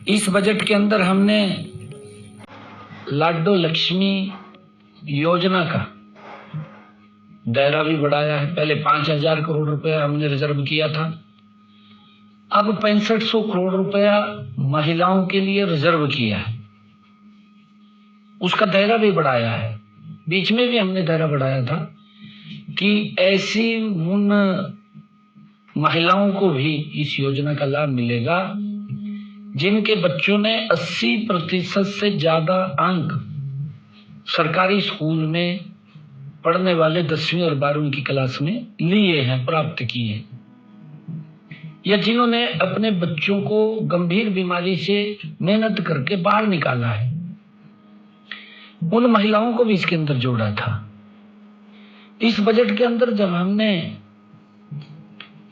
इस बजट के अंदर हमने लाडो लक्ष्मी योजना का दायरा भी बढ़ाया है। पहले 5,000 करोड़ रुपया हमने रिजर्व किया था, अब 6500 करोड़ रुपया महिलाओं के लिए रिजर्व किया है। उसका दायरा भी बढ़ाया है। बीच में भी हमने दायरा बढ़ाया था कि ऐसी उन महिलाओं को भी इस योजना का लाभ मिलेगा जिनके बच्चों ने 80% से ज्यादा अंक सरकारी स्कूल में पढ़ने वाले 10वीं और 12वीं की क्लास में लिए हैं, प्राप्त किए हैं, या जिन्होंने अपने बच्चों को गंभीर बीमारी से मेहनत करके बाहर निकाला है, उन महिलाओं को भी इसके अंदर जोड़ा था। इस बजट के अंदर जब हमने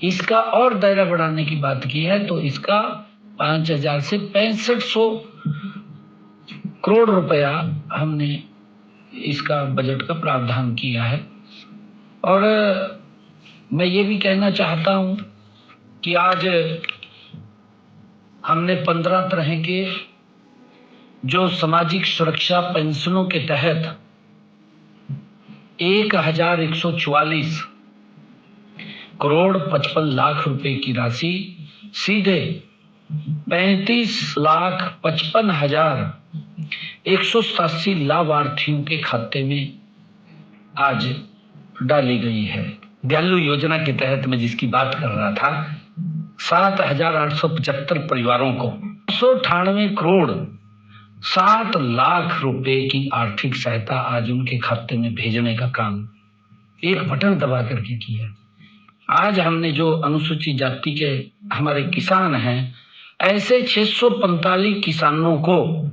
इसका और दायरा बढ़ाने की बात की है तो इसका 5,000 से 6500 करोड़ रुपया हमने इसका बजट का प्रावधान किया है। और मैं ये भी कहना चाहता हूं कि आज हमने 15 तरह के जो सामाजिक सुरक्षा पेंशनों के तहत 1,144 करोड़ 55 लाख रुपए की राशि सीधे 35,55,187 लाभार्थियों के खाते में आज डाली गई है। दयालु योजना के तहत मैं जिसकी बात कर रहा था, 7,875 परिवारों को 198 करोड़ 7 लाख रुपए की आर्थिक सहायता आज उनके खाते में भेजने का काम एक बटन दबा करके किया। आज हमने जो अनुसूचित जाति के हमारे किसान हैं, ऐसे 645 किसानों को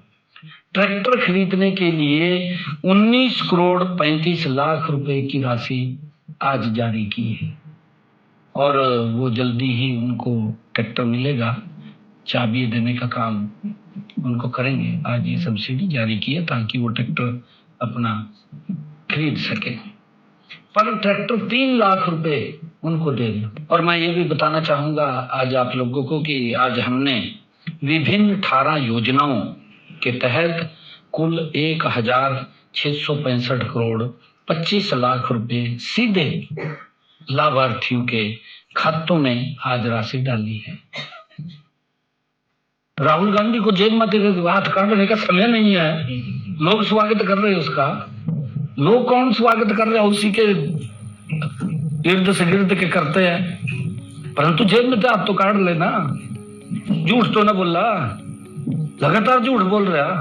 ट्रैक्टर खरीदने के लिए 19 करोड़ 35 लाख रुपए की राशि आज जारी की है और वो जल्दी ही उनको ट्रैक्टर मिलेगा। चाबी देने का काम उनको करेंगे। आज ये सब्सिडी जारी की है ताकि वो ट्रैक्टर अपना खरीद सके। पर ट्रैक्टर 3 लाख रुपए उनको दे दें। और मैं ये भी बताना चाहूंगा आज आप लोगों को कि आज हमने विभिन्न 18 योजनाओं के तहत कुल 1,665 करोड़ 25 लाख रुपए सीधे लाभार्थियों के खातों में आज राशि डाली है। राहुल गांधी को जेल में हाथ काटने का समय नहीं है। लोग स्वागत कर रहे हैं उसका। लोग कौन स्वागत कर रहे हैं? उसी के इर्द से गिर्द के करते हैं। परंतु जेब में तो आप तो काट लेना। झूठ तो ना बोल रहा, लगातार झूठ बोल रहा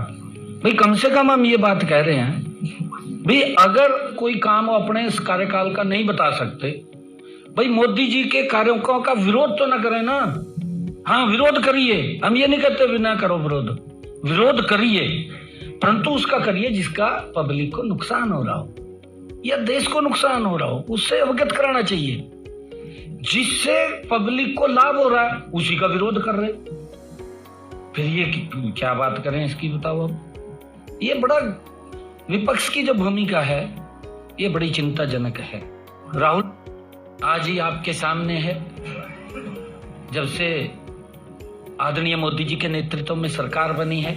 भाई। कम से कम हम ये बात कह रहे हैं भाई, अगर कोई काम अपने इस कार्यकाल का नहीं बता सकते भाई, मोदी जी के कार्यों का विरोध तो ना करें ना। हाँ, विरोध करिए, हम ये नहीं कहते ना करो विरोध, विरोध करिए, परंतु उसका करिए जिसका पब्लिक को नुकसान हो रहा हो या देश को नुकसान हो रहा हो, उससे अवगत कराना चाहिए। जिससे पब्लिक को लाभ हो रहा है उसी का विरोध कर रहे, फिर ये क्या बात करें इसकी, बताओ। अब ये बड़ा विपक्ष की जो भूमिका है ये बड़ी चिंताजनक है। राहुल आज ही आपके सामने है, जब से आदरणीय मोदी जी के नेतृत्व में सरकार बनी है,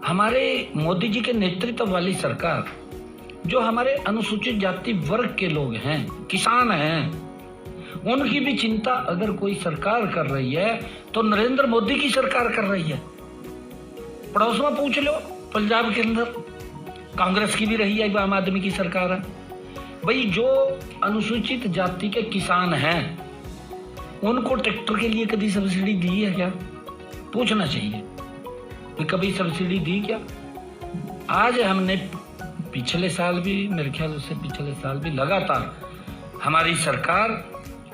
हमारे मोदी जी के नेतृत्व वाली सरकार जो हमारे अनुसूचित जाति वर्ग के लोग हैं, किसान हैं, उनकी भी चिंता अगर कोई सरकार कर रही है तो नरेंद्र मोदी की सरकार कर रही है। पड़ोस में पूछ लो, पंजाब के अंदर कांग्रेस की भी रही है, आम आदमी की सरकार है। भाई जो अनुसूचित जाति के किसान हैं उनको ट्रैक्टर के लिए कभी सब्सिडी दी है क्या? पूछना चाहिए। कभी सब्सिडी दी क्या? आज हमने पिछले साल भी, मेरे ख्याल से पिछले साल भी लगातार हमारी सरकार,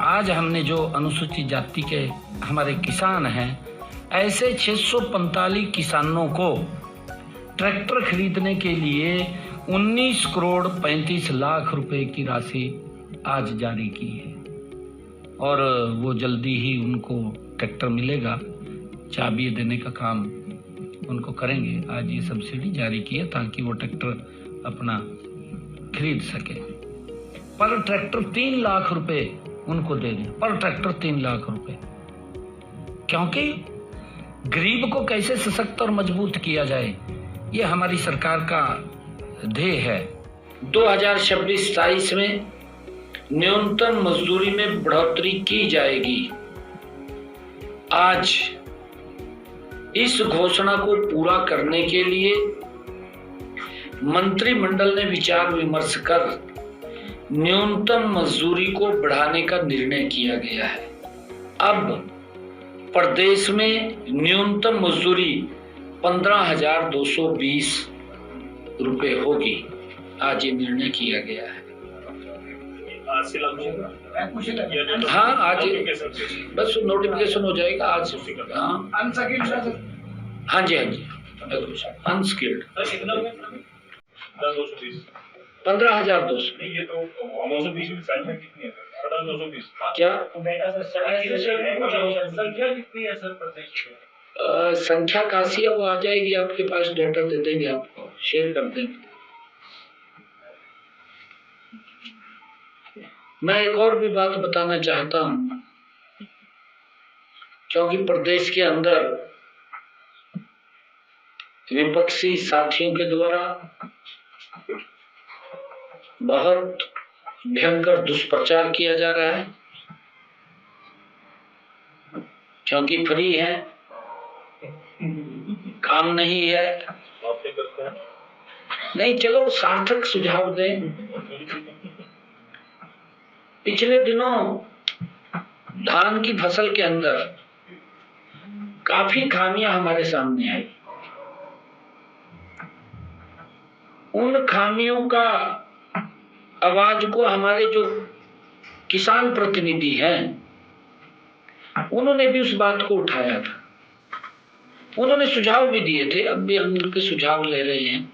आज हमने जो अनुसूचित जाति के हमारे किसान हैं, ऐसे 645 किसानों को ट्रैक्टर खरीदने के लिए 19 करोड़ 35 लाख रुपए की राशि आज जारी की है और वो जल्दी ही उनको ट्रैक्टर मिलेगा। चाबी देने का काम उनको करेंगे। आज ये सब्सिडी जारी की है ताकि वो ट्रैक्टर अपना खरीद सके। पर ट्रैक्टर 3 लाख रुपए उनको दे दें, पर ट्रैक्टर 3 लाख रुपए, क्योंकि गरीब को कैसे सशक्त और मजबूत किया जाए, ये हमारी सरकार का ध्येय है। 2026-27 में न्यूनतम मजदूरी में बढ़ोतरी की जाएगी। आज इस घोषणा को पूरा करने के लिए मंत्रिमंडल ने विचार विमर्श कर न्यूनतम मजदूरी को बढ़ाने का निर्णय किया गया है। अब प्रदेश में न्यूनतम मजदूरी 15,220 रुपए होगी। आज ये निर्णय किया गया है। हाँ, आज बस नोटिफिकेशन हो जाएगा आज। हाँ जी, अनस्किल्ड 15,200। क्या संख्या काशी है, वो आ जाएगी आपके पास, डेटा दे देंगे आपको, शेयर कर देंगे। मैं एक और भी बात बताना चाहता हूं, क्योंकि प्रदेश के अंदर विपक्षी साथियों के द्वारा बहुत भयंकर दुष्प्रचार किया जा रहा है, क्योंकि फ्री है, काम नहीं है। नहीं, चलो सार्थक सुझाव दें। पिछले दिनों धान की फसल के अंदर काफी खामियां हमारे सामने आई। उन खामियों का आवाज को हमारे जो किसान प्रतिनिधि हैं, उन्होंने भी उस बात को उठाया था। उन्होंने सुझाव भी दिए थे। अब भी हम उनके सुझाव ले रहे हैं,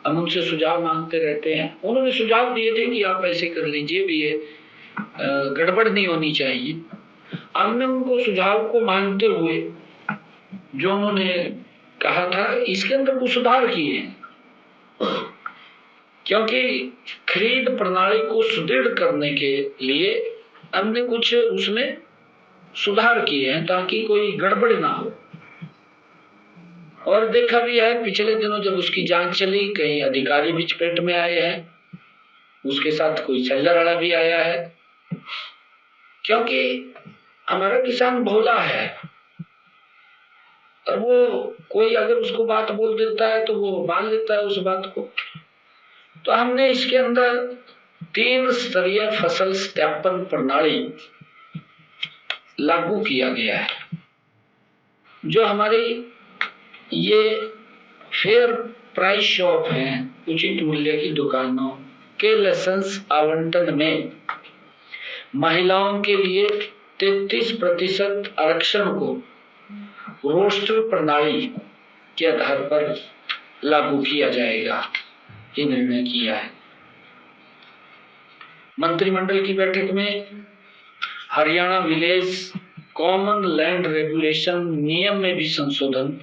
हम उनसे सुझाव मांगते रहते हैं। उन्होंने सुझाव दिए थे कि आप ऐसे कर लीजिए, भी ये गड़बड़ नहीं होनी चाहिए। हमने उनको सुझाव को मानते हुए जो उन्होंने कहा था, इसके अंदर कुछ सुधार किए हैं, क्योंकि खरीद प्रणाली को सुदृढ़ करने के लिए हमने कुछ उसमें सुधार किए हैं ताकि कोई गड़बड़ ना हो। और देखा भी है, पिछले दिनों जब उसकी जांच चली, कई अधिकारी भी चपेट में आए हैं, उसके साथ कोई सेलर वाला भी आया है, क्योंकि हमारा किसान भोला है और वो कोई अगर उसको बात बोल देता है तो वो मान लेता है उस बात को। तो हमने इसके अंदर 3 स्तरीय फसल सत्यापन प्रणाली लागू किया गया है, जो हमारी ये फेयर प्राइस शॉप है, उचित मूल्य की दुकानों के लाइसेंस आवंटन में महिलाओं के लिए 33% आरक्षण को रोस्टर प्रणाली के आधार पर लागू किया जाएगा, ये निर्णय किया है। मंत्रिमंडल की बैठक में Haryana village common land regulation नियम में भी संशोधन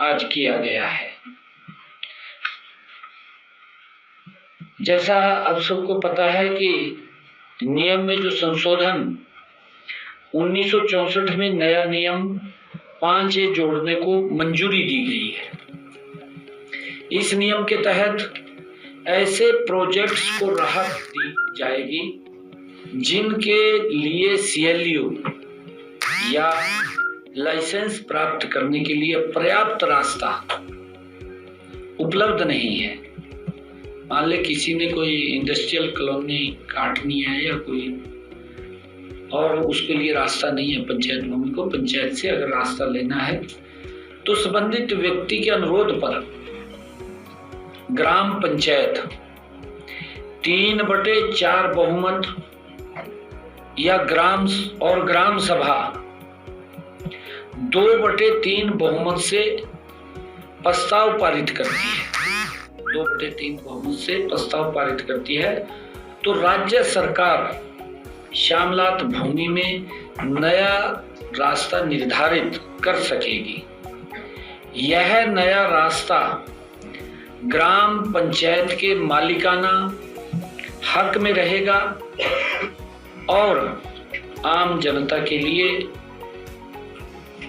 आज किया गया है। जैसा अब सबको पता है कि नियम में जो संशोधन 1964 में नया नियम 5A जोड़ने को मंजूरी दी गई है। इस नियम के तहत ऐसे प्रोजेक्ट्स को राहत दी जाएगी जिनके लिए CLU या लाइसेंस प्राप्त करने के लिए पर्याप्त रास्ता उपलब्ध नहीं है। मान ले किसी ने कोई इंडस्ट्रियल कॉलोनी काटनी है या कोई और उसके लिए रास्ता नहीं है, पंचायत भूमि को पंचायत से अगर रास्ता लेना है तो संबंधित व्यक्ति के अनुरोध पर ग्राम पंचायत 3/4 बहुमत या ग्राम सभा 2/3 बहुमत से प्रस्ताव पारित करती है। 2/3 बहुमत से प्रस्ताव पारित करती है तो राज्य सरकार श्यामलात भूमि में नया रास्ता निर्धारित कर सकेगी। यह नया रास्ता ग्राम पंचायत के मालिकाना हक में रहेगा और आम जनता के लिए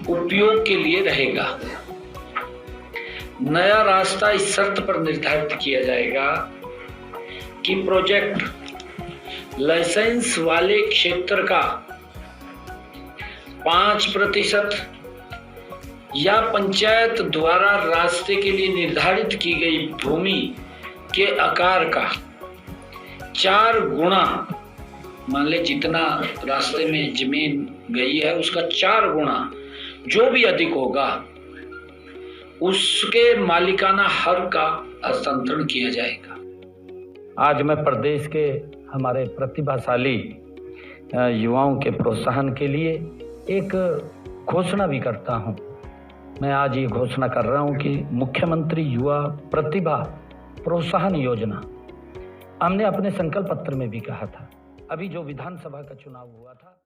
उपयोग के लिए रहेगा। नया रास्ता इस शर्त पर निर्धारित किया जाएगा कि प्रोजेक्ट लाइसेंस वाले क्षेत्र का 5% या पंचायत द्वारा रास्ते के लिए निर्धारित की गई भूमि के आकार का 4 गुना, मान ले जितना रास्ते में जमीन गई है उसका 4 गुना, जो भी अधिक होगा उसके मालिकाना हक का हस्तांतरण किया जाएगा। आज मैं प्रदेश के हमारे प्रतिभाशाली युवाओं के प्रोत्साहन के लिए एक घोषणा भी करता हूं। मैं आज ये घोषणा कर रहा हूं कि मुख्यमंत्री युवा प्रतिभा प्रोत्साहन योजना हमने अपने संकल्प पत्र में भी कहा था। अभी जो विधानसभा का चुनाव हुआ था